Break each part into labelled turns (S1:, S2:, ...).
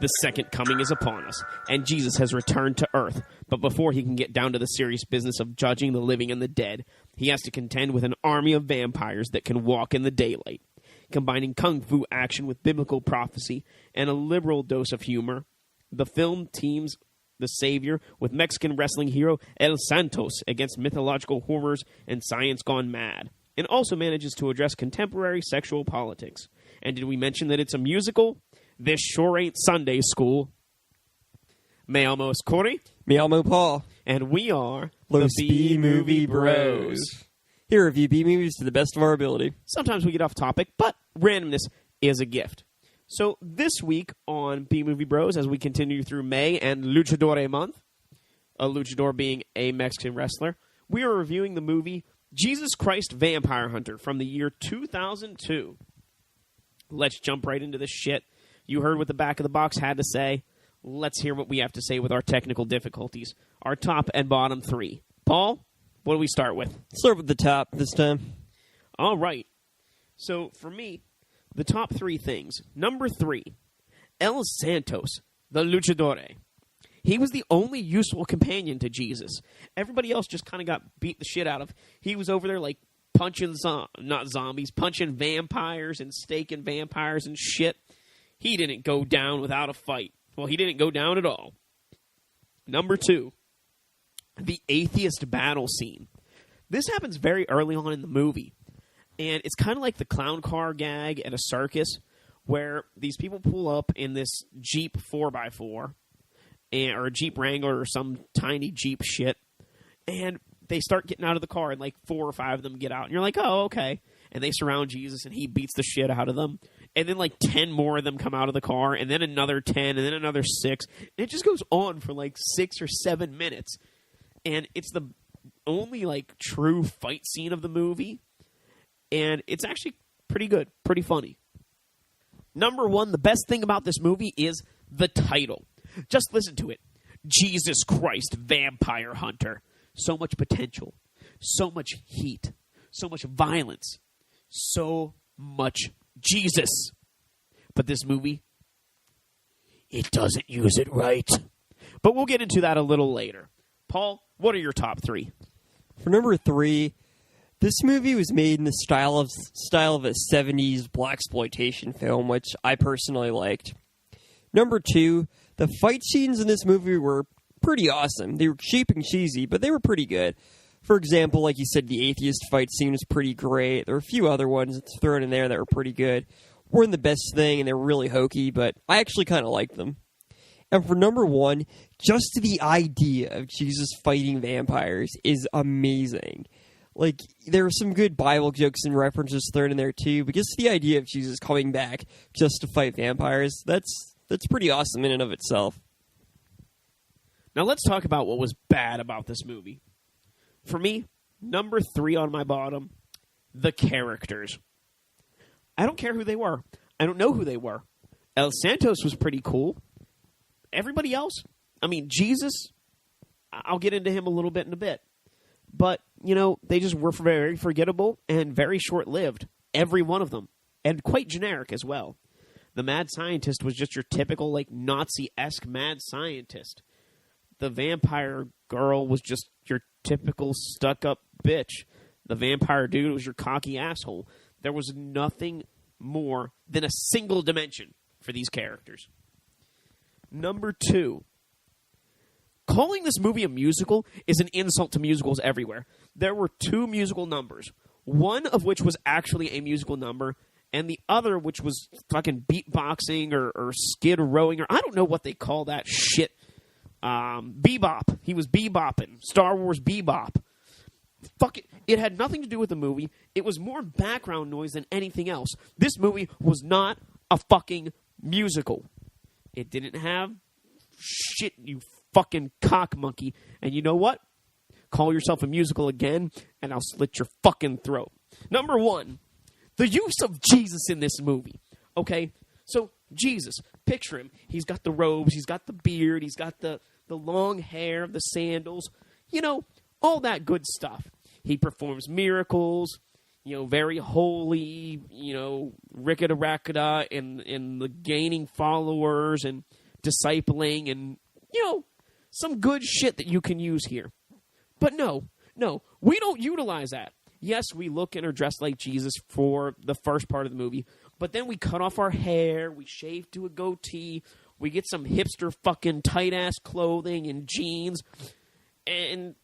S1: The second coming is upon us, and Jesus has returned to earth. But before he can get down to the serious business of judging the living and the dead, he has to contend with an army of vampires that can walk in the daylight. Combining kung fu action with biblical prophecy and a liberal dose of humor, the film teams the Savior with Mexican wrestling hero El Santos against mythological horrors and science gone mad, and also manages to address contemporary sexual politics. And did we mention that it's a musical? This sure ain't Sunday school. Me llamo Corey.
S2: Me llamo Paul.
S1: And we are
S2: Los
S1: the B-Movie Bros.
S2: Here review B-movies to the best of our ability.
S1: Sometimes we get off topic, but randomness is a gift. So this week on B-Movie Bros, as we continue through May and Luchador Month, a luchador being a Mexican wrestler, we are reviewing the movie Jesus Christ Vampire Hunter from the year 2002. Let's jump right into this shit. You heard what the back of the box had to say. Let's hear what we have to say with our technical difficulties. Our top and bottom three. Paul, what do we start with?
S2: Start with the top this time.
S1: All right. So, for me, the top three things. Number 3, El Santos, the luchador. He was the only useful companion to Jesus. Everybody else just kind of got beat the shit out of. He was over there like punching, punching vampires and staking vampires and shit. He didn't go down without a fight. Well, he didn't go down at all. Number 2, the atheist battle scene. This happens very early on in the movie. And it's kind of like the clown car gag at a circus where these people pull up in this Jeep 4x4 or a Jeep Wrangler or some tiny Jeep shit. And they start getting out of the car and like 4 or 5 of them get out. And you're like, oh, okay. And they surround Jesus and he beats the shit out of them. And then like 10 more of them come out of the car and then another 10 and then another 6. And it just goes on for like 6 or 7 minutes. And it's the only like true fight scene of the movie. And it's actually pretty good, pretty funny. Number 1, the best thing about this movie is the title. Just listen to it. Jesus Christ Vampire Hunter. So much potential. So much heat. So much violence. So much Jesus. But this movie, it doesn't use it right. But we'll get into that a little later. Paul, what are your top 3?
S2: For number 3, this movie was made in the style of a 70s blaxploitation film, which I personally liked. Number 2, the fight scenes in this movie were pretty awesome. They were cheap and cheesy, but they were pretty good. For example, like you said, the atheist fight scene was pretty great. There were a few other ones thrown in there that were pretty good. Weren't the best thing, and they were really hokey, but I actually kind of liked them. And for number 1, just the idea of Jesus fighting vampires is amazing. Like, there are some good Bible jokes and references thrown in there, too, but just the idea of Jesus coming back just to fight vampires, that's pretty awesome in and of itself.
S1: Now let's talk about what was bad about this movie. For me, number 3 on my bottom, the characters. I don't care who they were. I don't know who they were. El Santos was pretty cool. Everybody else, I mean, Jesus, I'll get into him a little bit in a bit. But, you know, they just were very forgettable and very short-lived. Every one of them. And quite generic as well. The mad scientist was just your typical, like, Nazi-esque mad scientist. The vampire girl was just your typical stuck-up bitch. The vampire dude was your cocky asshole. There was nothing more than a single dimension for these characters. Number 2. Calling this movie a musical is an insult to musicals everywhere. There were 2 musical numbers, one of which was actually a musical number, and the other which was fucking beatboxing or skid rowing, or I don't know what they call that shit. Bebop. He was bebopping. Star Wars Bebop. Fuck it. It had nothing to do with the movie. It was more background noise than anything else. This movie was not a fucking musical. It didn't have shit, you fucking cock monkey. And you know what? Call yourself a musical again, and I'll slit your fucking throat. Number 1, the use of Jesus in this movie. Okay? So, Jesus, picture him. He's got the robes, he's got the beard, he's got the long hair, the sandals. You know, all that good stuff. He performs miracles. very holy, ricketa-racketa and the gaining followers and discipling and, some good shit that you can use here. But no, we don't utilize that. Yes, we look and are dressed like Jesus for the first part of the movie, but then we cut off our hair, we shave to a goatee, we get some hipster fucking tight-ass clothing and jeans, and,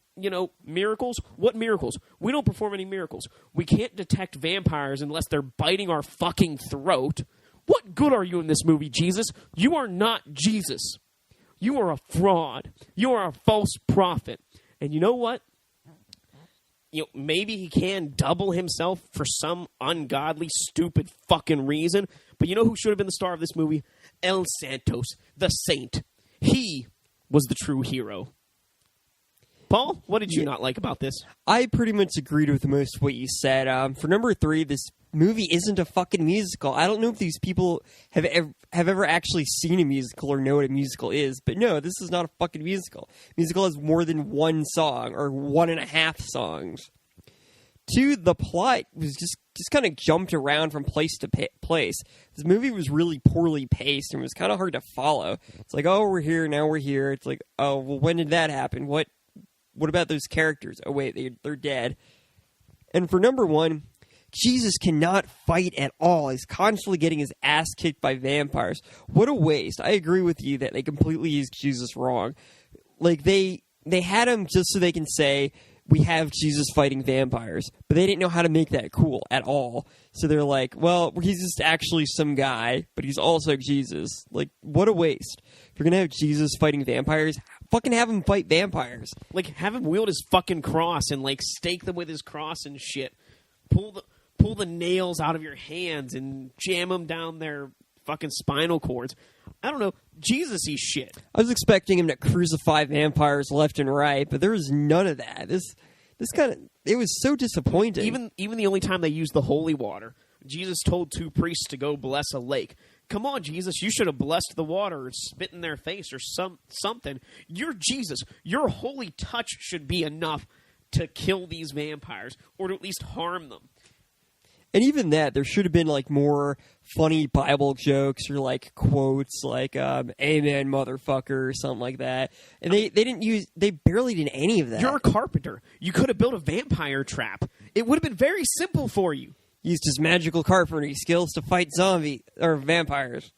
S1: miracles? What miracles? We don't perform any miracles. We can't detect vampires unless they're biting our fucking throat. What good are you in this movie, Jesus? You are not Jesus. You are a fraud. You are a false prophet. And you know what? Maybe he can double himself for some ungodly, stupid fucking reason. But you know who should have been the star of this movie? El Santos, the saint. He was the true hero. Paul, what did you not like about this?
S2: I pretty much agreed with most of what you said. For number 3, this movie isn't a fucking musical. I don't know if these people have ever actually seen a musical or know what a musical is, but no, this is not a fucking musical. Musical has more than one song or 1.5 songs. 2, the plot was just kind of jumped around from place to place. This movie was really poorly paced and was kind of hard to follow. It's like, oh, we're here, now we're here. It's like, oh, well, when did that happen? What about those characters? Oh, wait, they're dead. And for number 1, Jesus cannot fight at all. He's constantly getting his ass kicked by vampires. What a waste. I agree with you that they completely used Jesus wrong. Like, they had him just so they can say, we have Jesus fighting vampires. But they didn't know how to make that cool at all. So they're like, well, he's just actually some guy, but he's also Jesus. Like, what a waste. If you're going to have Jesus fighting vampires, fucking have him fight vampires.
S1: Like, have him wield his fucking cross and, stake them with his cross and shit. Pull the nails out of your hands and jam them down their fucking spinal cords. I don't know. Jesus-y shit.
S2: I was expecting him to crucify vampires left and right, but there was none of that. It was so disappointing.
S1: Even the only time they used the holy water, Jesus told 2 priests to go bless a lake. Come on, Jesus, you should have blessed the water or spit in their face or something. You're Jesus. Your holy touch should be enough to kill these vampires or to at least harm them.
S2: And even that, there should have been, more funny Bible jokes or, quotes amen, motherfucker, or something like that. And they barely did any of that.
S1: You're a carpenter. You could have built a vampire trap. It would have been very simple for you.
S2: Used his magical carpentry skills to fight vampires.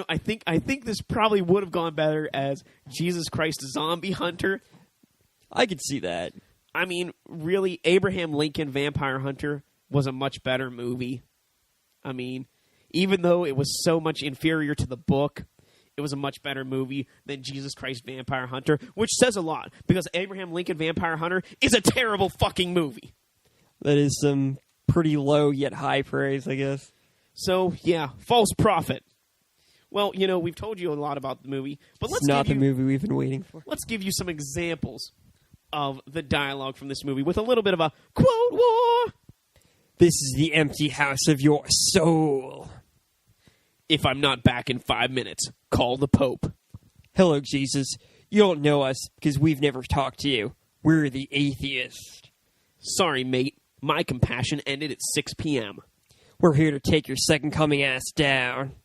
S1: I think this probably would have gone better as Jesus Christ Zombie Hunter.
S2: I could see that.
S1: I mean, really, Abraham Lincoln Vampire Hunter was a much better movie. I mean, even though it was so much inferior to the book, it was a much better movie than Jesus Christ Vampire Hunter, which says a lot, because Abraham Lincoln Vampire Hunter is a terrible fucking movie.
S2: That is some pretty low yet high praise, I guess.
S1: So, yeah, false prophet. Well, we've told you a lot about the movie, but
S2: it's not the movie we've been waiting for.
S1: Let's give you some examples of the dialogue from this movie with a little bit of a quote war.
S2: This is the empty house of your soul.
S1: If I'm not back in 5 minutes, call the Pope.
S2: Hello, Jesus. You don't know us because we've never talked to you. We're the atheists.
S1: Sorry, mate. My compassion ended at 6 p.m.
S2: We're here to take your second coming ass down.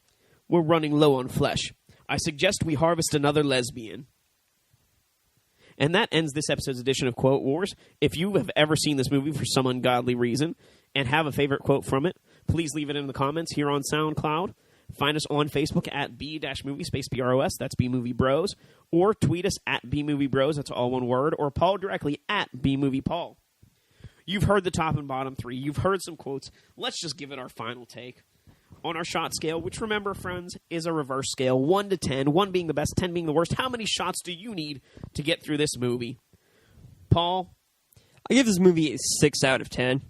S1: We're running low on flesh. I suggest we harvest another lesbian. And that ends this episode's edition of Quote Wars. If you have ever seen this movie for some ungodly reason and have a favorite quote from it, please leave it in the comments here on SoundCloud. Find us on Facebook at B-movie space BROS, that's B-Movie Bros, or tweet us at B-Movie Bros, that's all one word, or Paul directly at B-Movie Paul. You've heard the top and bottom 3. You've heard some quotes. Let's just give it our final take. On our shot scale, which, remember, friends, is a reverse scale, 1 to 10, 1 being the best, 10 being the worst. How many shots do you need to get through this movie? Paul?
S2: I give this movie a 6 out of 10.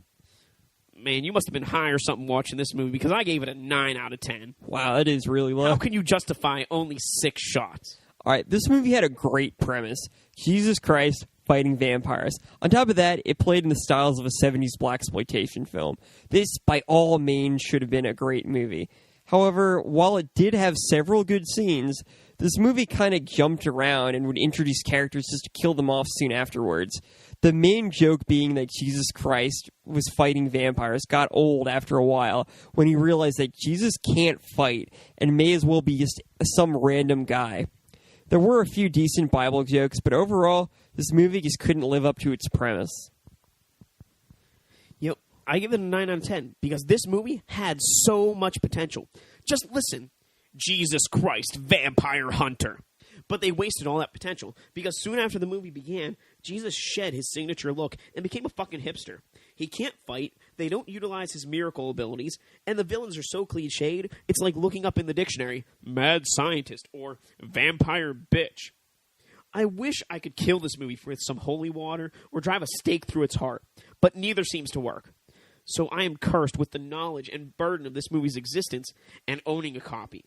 S1: Man, you must have been high or something watching this movie, because I gave it a 9 out of 10.
S2: Wow, that is really low.
S1: How can you justify only 6 shots?
S2: All right, this movie had a great premise. Jesus Christ fighting vampires. On top of that, it played in the styles of a 70s blaxploitation film. This, by all means, should have been a great movie. However, while it did have several good scenes, this movie kind of jumped around and would introduce characters just to kill them off soon afterwards. The main joke being that Jesus Christ was fighting vampires got old after a while when he realized that Jesus can't fight and may as well be just some random guy. There were a few decent Bible jokes, but overall, this movie just couldn't live up to its premise.
S1: Yep, I give it a 9 out of 10 because this movie had so much potential. Just listen, Jesus Christ, vampire hunter. But they wasted all that potential because soon after the movie began, Jesus shed his signature look and became a fucking hipster. He can't fight, they don't utilize his miracle abilities, and the villains are so cliched, it's like looking up in the dictionary, mad scientist or vampire bitch. I wish I could kill this movie with some holy water or drive a stake through its heart, but neither seems to work. So I am cursed with the knowledge and burden of this movie's existence and owning a copy.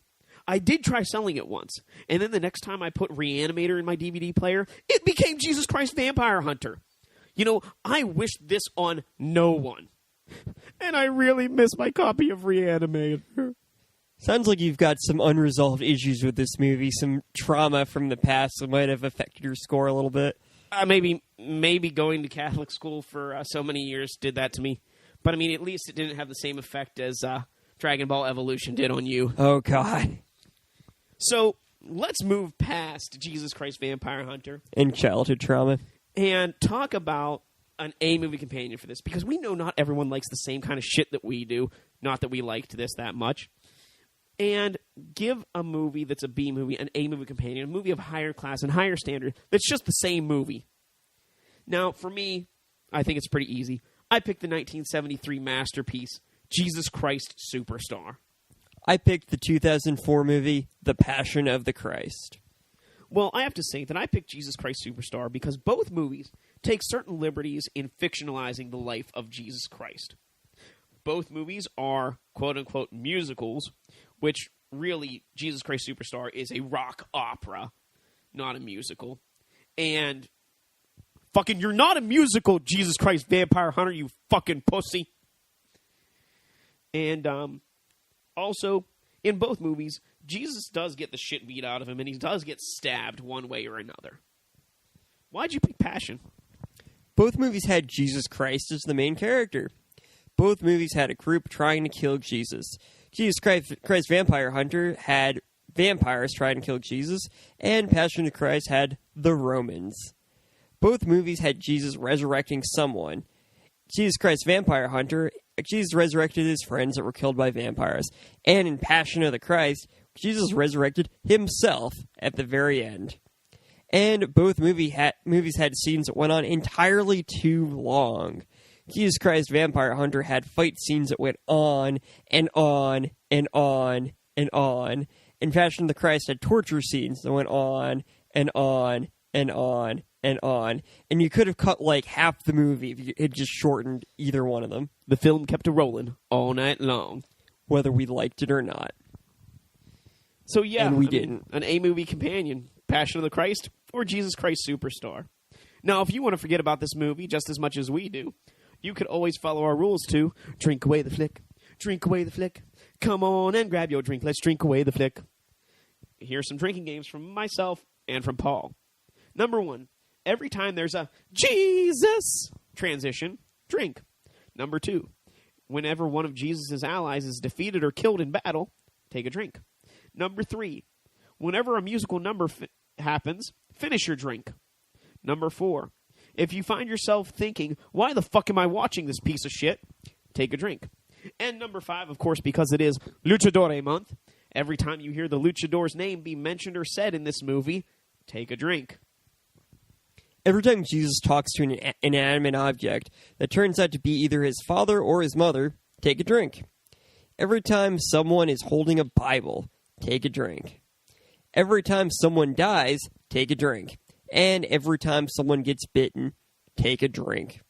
S1: I did try selling it once, and then the next time I put Reanimator in my DVD player, it became Jesus Christ Vampire Hunter. You know, I wish this on no one. And I really miss my copy of Reanimator.
S2: Sounds like you've got some unresolved issues with this movie, some trauma from the past that might have affected your score a little bit.
S1: Maybe going to Catholic school for so many years did that to me. But, I mean, at least it didn't have the same effect as Dragon Ball Evolution did on you.
S2: Oh, God.
S1: So, let's move past Jesus Christ Vampire Hunter.
S2: And childhood trauma.
S1: And talk about an A-movie companion for this. Because we know not everyone likes the same kind of shit that we do. Not that we liked this that much. And give a movie that's a B-movie, an A-movie companion, a movie of higher class and higher standard that's just the same movie. Now, for me, I think it's pretty easy. I picked the 1973 masterpiece, Jesus Christ Superstar.
S2: I picked the 2004 movie, The Passion of the Christ.
S1: Well, I have to say that I picked Jesus Christ Superstar because both movies take certain liberties in fictionalizing the life of Jesus Christ. Both movies are quote-unquote musicals, which really, Jesus Christ Superstar is a rock opera, not a musical. And fucking, you're not a musical, Jesus Christ Vampire Hunter, you fucking pussy. And, also, in both movies, Jesus does get the shit beat out of him, and he does get stabbed one way or another. Why'd you pick Passion?
S2: Both movies had Jesus Christ as the main character. Both movies had a group trying to kill Jesus. Jesus Christ Vampire Hunter had vampires trying to kill Jesus, and Passion of the Christ had the Romans. Both movies had Jesus resurrecting someone. Jesus Christ Vampire Hunter, Jesus resurrected his friends that were killed by vampires. And in Passion of the Christ, Jesus resurrected himself at the very end. And both movies had scenes that went on entirely too long. Jesus Christ Vampire Hunter had fight scenes that went on and on and on and on. And Passion of the Christ had torture scenes that went on and on and on and on. And you could have cut like half the movie if you had just shortened either one of them.
S1: The film kept rolling all night long.
S2: Whether we liked it or not.
S1: So yeah,
S2: and we didn't.
S1: An A-movie companion, Passion of the Christ or Jesus Christ Superstar. Now, if you want to forget about this movie just as much as we do, you could always follow our rules to drink away the flick, drink away the flick. Come on and grab your drink. Let's drink away the flick. Here's some drinking games from myself and from Paul. Number 1, every time there's a Jesus transition, drink. Number 2, whenever one of Jesus' allies is defeated or killed in battle, take a drink. Number 3, whenever a musical number happens, finish your drink. Number 4, if you find yourself thinking, why the fuck am I watching this piece of shit? Take a drink. And number 5, of course, because it is Luchador Month, every time you hear the luchador's name be mentioned or said in this movie, take a drink.
S2: Every time Jesus talks to an inanimate object that turns out to be either his father or his mother, take a drink. Every time someone is holding a Bible, take a drink. Every time someone dies, take a drink. And every time someone gets bitten, take a drink.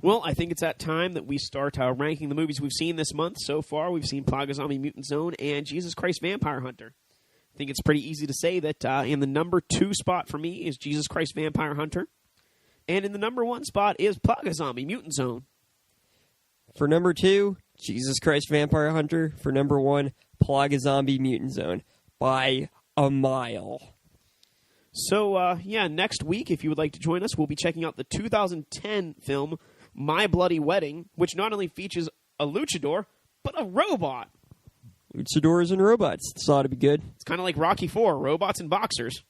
S1: Well, I think it's that time that we start ranking the movies we've seen this month. So far, we've seen Plaga Zombie Mutant Zone and Jesus Christ Vampire Hunter. I think it's pretty easy to say that in the number 2 spot for me is Jesus Christ Vampire Hunter. And in the number 1 spot is Plaga Zombie Mutant Zone.
S2: For number 2, Jesus Christ Vampire Hunter. For number 1, Plaga Zombie Mutant Zone. By a mile.
S1: So, next week, if you would like to join us, we'll be checking out the 2010 film My Bloody Wedding, which not only features a luchador, but a robot.
S2: Luchadors and robots. This ought to be good.
S1: It's kind of like Rocky IV, robots and boxers.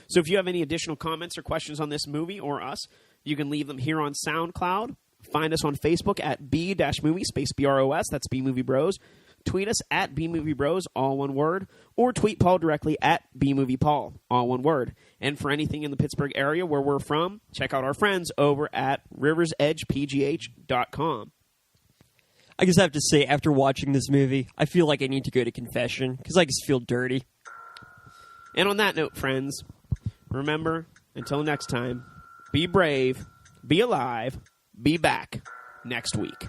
S1: So if you have any additional comments or questions on this movie or us, you can leave them here on SoundCloud. Find us on Facebook at B-movie space BROS. That's B Movie Bros. Tweet us at B Movie Bros, all one word, or tweet Paul directly at B Movie Paul, all one word. And for anything in the Pittsburgh area where we're from, check out our friends over at riversedgepgh.com.
S2: I just have to say, after watching this movie, I feel like I need to go to confession because I just feel dirty.
S1: And on that note, friends, remember, until next time, be brave, be alive, be back next week.